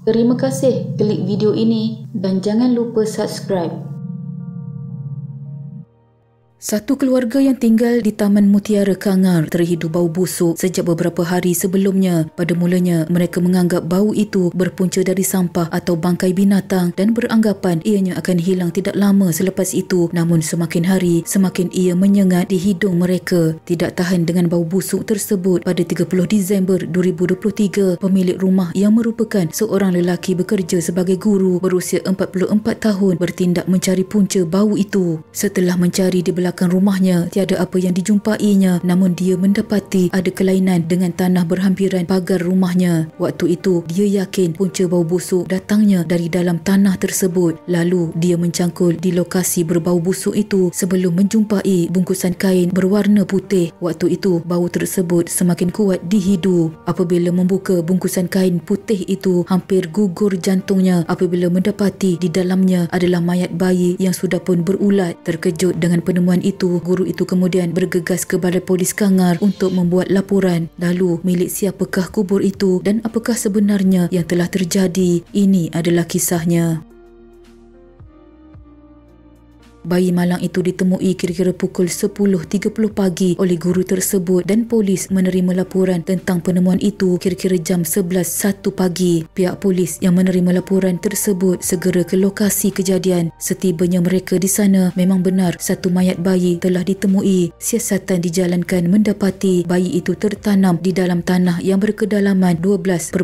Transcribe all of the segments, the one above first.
Terima kasih klik video ini dan jangan lupa subscribe. Satu keluarga yang tinggal di Taman Mutiara Kangar terhidu bau busuk sejak beberapa hari sebelumnya. Pada mulanya, mereka menganggap bau itu berpunca dari sampah atau bangkai binatang dan beranggapan ianya akan hilang tidak lama selepas itu. Namun semakin hari, semakin ia menyengat di hidung mereka. Tidak tahan dengan bau busuk tersebut, pada 30 Disember 2023, pemilik rumah yang merupakan seorang lelaki bekerja sebagai guru berusia 44 tahun bertindak mencari punca bau itu. Setelah mencari di belakang rumahnya, tiada apa yang dijumpainya, namun dia mendapati ada kelainan dengan tanah berhampiran pagar rumahnya. Waktu itu, dia yakin punca bau busuk datangnya dari dalam tanah tersebut. Lalu, dia mencangkul di lokasi berbau busuk itu sebelum menjumpai bungkusan kain berwarna putih. Waktu itu, bau tersebut semakin kuat di hidu. Apabila membuka bungkusan kain putih itu, hampir gugur jantungnya apabila mendapati di dalamnya adalah mayat bayi yang sudah pun berulat. Terkejut dengan penemuan itu, guru itu kemudian bergegas ke Balai Polis Kangar untuk membuat laporan. Lalu, milik siapakah kubur itu dan apakah sebenarnya yang telah terjadi? Ini adalah kisahnya. Bayi malang itu ditemui kira-kira pukul 10.30 pagi oleh guru tersebut dan polis menerima laporan tentang penemuan itu kira-kira jam 11.01 pagi. Pihak polis yang menerima laporan tersebut segera ke lokasi kejadian. Setibanya mereka di sana, memang benar satu mayat bayi telah ditemui. Siasatan dijalankan mendapati bayi itu tertanam di dalam tanah yang berkedalaman 12.7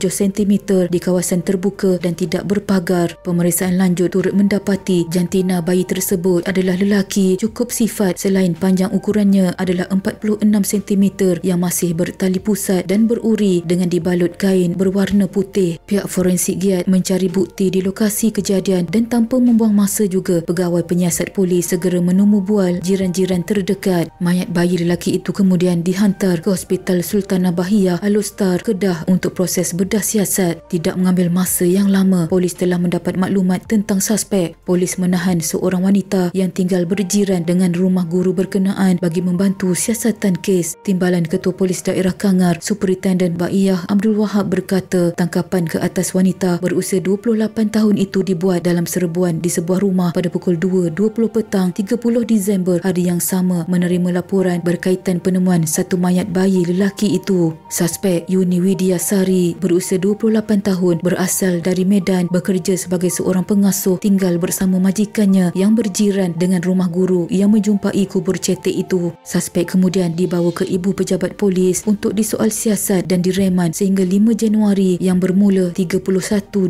cm di kawasan terbuka dan tidak berpagar. Pemeriksaan lanjut turut mendapati jantina bayi tersebut adalah lelaki cukup sifat selain panjang ukurannya adalah 46 cm yang masih bertali pusat dan beruri dengan dibalut kain berwarna putih. Pihak forensik giat mencari bukti di lokasi kejadian dan tanpa membuang masa juga, pegawai penyiasat polis segera menemu bual jiran-jiran terdekat. Mayat bayi lelaki itu kemudian dihantar ke Hospital Sultanah Bahiyah Alostar, Kedah untuk proses bedah siasat. Tidak mengambil masa yang lama, polis telah mendapat maklumat tentang suspek. Polis menahan seorang wanita yang tinggal berjiran dengan rumah guru berkenaan bagi membantu siasatan kes. Timbalan Ketua Polis Daerah Kangar, Superintendent Bahiyah Abdul Wahab berkata, tangkapan ke atas wanita berusia 28 tahun itu dibuat dalam serbuan di sebuah rumah pada pukul 2.20 petang 30 Disember. Hari yang sama menerima laporan berkaitan penemuan satu mayat bayi lelaki itu. Suspek Yuni Widya Sari berusia 28 tahun berasal dari Medan, bekerja sebagai seorang pengasuh, tinggal bersama majikannya yang berjiran dengan rumah guru yang menjumpai kubur cetek itu. Suspek kemudian dibawa ke ibu pejabat polis untuk disoal siasat dan direman sehingga 5 Januari yang bermula 31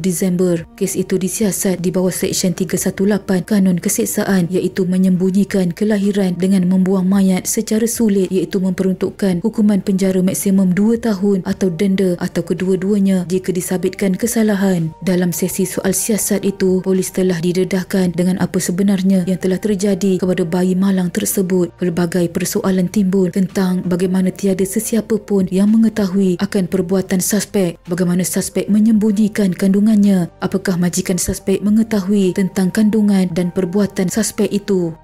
Disember. Kes itu disiasat di bawah Seksyen 318 Kanun Keseksaan, iaitu menyembunyikan kelahiran dengan membuang mayat secara sulit, iaitu memperuntukkan hukuman penjara maksimum 2 tahun atau denda atau kedua-duanya jika disabitkan kesalahan. Dalam sesi soal siasat itu, polis telah didedahkan dengan apa sebenarnya yang telah terjadi kepada bayi malang tersebut. Pelbagai persoalan timbul tentang bagaimana tiada sesiapa pun yang mengetahui akan perbuatan suspek, bagaimana suspek menyembunyikan kandungannya, apakah majikan suspek mengetahui tentang kandungan dan perbuatan suspek itu.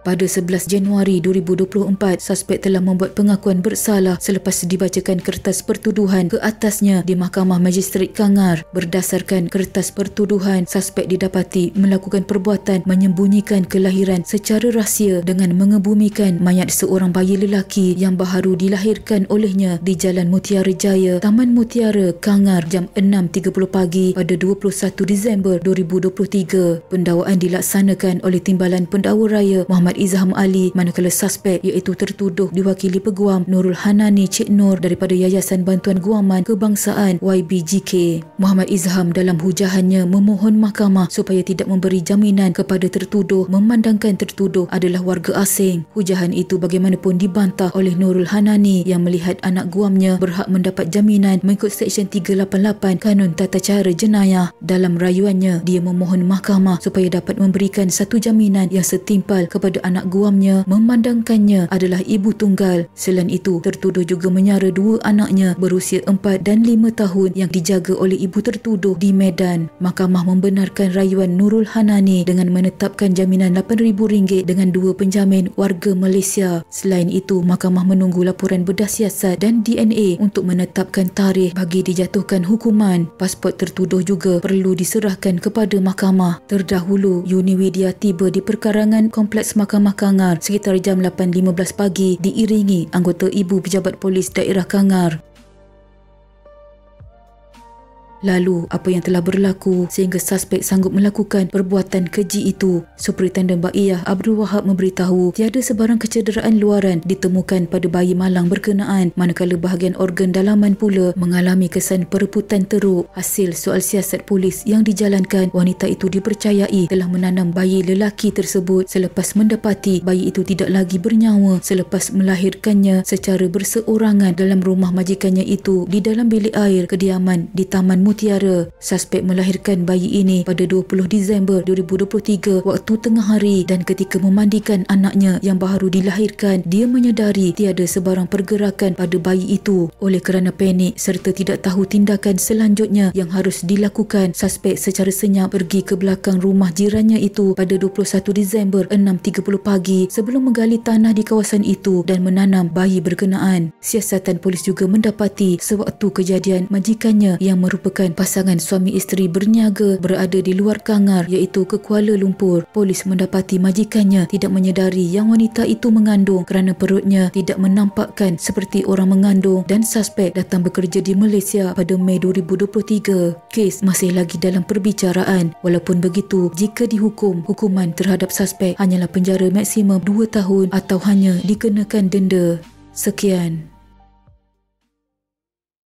Pada 11 Januari 2024, suspek telah membuat pengakuan bersalah selepas dibacakan kertas pertuduhan ke atasnya di Mahkamah Magistrate Kangar. Berdasarkan kertas pertuduhan, suspek didapati melakukan perbuatan menyembunyikan kelahiran secara rahsia dengan mengebumikan mayat seorang bayi lelaki yang baru dilahirkan olehnya di Jalan Mutiara Jaya, Taman Mutiara, Kangar jam 6.30 pagi pada 21 Disember 2023. Pendakwaan dilaksanakan oleh Timbalan Pendakwa Raya Muhammad Izham Ali, manakala suspek iaitu tertuduh diwakili Peguam Nurul Hanani Cik Nur daripada Yayasan Bantuan Guaman Kebangsaan YBGK. Muhammad Izham dalam hujahannya memohon mahkamah supaya tidak memberi jaminan kepada tertuduh memandangkan tertuduh adalah warga asing. Hujahan itu bagaimanapun dibantah oleh Nurul Hanani yang melihat anak guamnya berhak mendapat jaminan mengikut Seksyen 388 Kanun Tata Cara Jenayah. Dalam rayuannya, dia memohon mahkamah supaya dapat memberikan satu jaminan yang setimpal kepada anak guamnya memandangkannya adalah ibu tunggal. Selain itu, tertuduh juga menyara 2 anaknya berusia 4 dan 5 tahun yang dijaga oleh ibu tertuduh di Medan. Mahkamah membenarkan rayuan Nurul Hanani dengan menetapkan jaminan RM8,000 dengan 2 penjamin warga Malaysia. Selain itu, mahkamah menunggu laporan bedah siasat dan DNA untuk menetapkan tarikh bagi dijatuhkan hukuman. Pasport tertuduh juga perlu diserahkan kepada mahkamah. Terdahulu, Yuni Widya tiba di perkarangan Kompleks Mahkamah Kangar sekitar jam 8.15 pagi diiringi anggota ibu pejabat polis daerah Kangar. Lalu, apa yang telah berlaku sehingga suspek sanggup melakukan perbuatan keji itu? Superintenden Baiyah Abdul Wahab memberitahu tiada sebarang kecederaan luaran ditemukan pada bayi malang berkenaan, manakala bahagian organ dalaman pula mengalami kesan pereputan teruk. Hasil soal siasat polis yang dijalankan, wanita itu dipercayai telah menanam bayi lelaki tersebut selepas mendapati bayi itu tidak lagi bernyawa selepas melahirkannya secara berseorangan dalam rumah majikannya itu di dalam bilik air kediaman di Taman Mutiara. Suspek melahirkan bayi ini pada 20 Disember 2023 waktu tengah hari, dan ketika memandikan anaknya yang baru dilahirkan, dia menyedari tiada sebarang pergerakan pada bayi itu. Oleh kerana panik serta tidak tahu tindakan selanjutnya yang harus dilakukan, suspek secara senyap pergi ke belakang rumah jirannya itu pada 21 Disember 6.30 pagi sebelum menggali tanah di kawasan itu dan menanam bayi berkenaan. Siasatan polis juga mendapati sewaktu kejadian majikannya yang merupakan pasangan suami isteri berniaga berada di luar Kangar iaitu ke Kuala Lumpur. Polis mendapati majikannya tidak menyedari yang wanita itu mengandung kerana perutnya tidak menampakkan seperti orang mengandung, dan suspek datang bekerja di Malaysia pada Mei 2023. Kes masih lagi dalam perbicaraan. Walaupun begitu, jika dihukum, hukuman terhadap suspek hanyalah penjara maksimum 2 tahun atau hanya dikenakan denda. Sekian.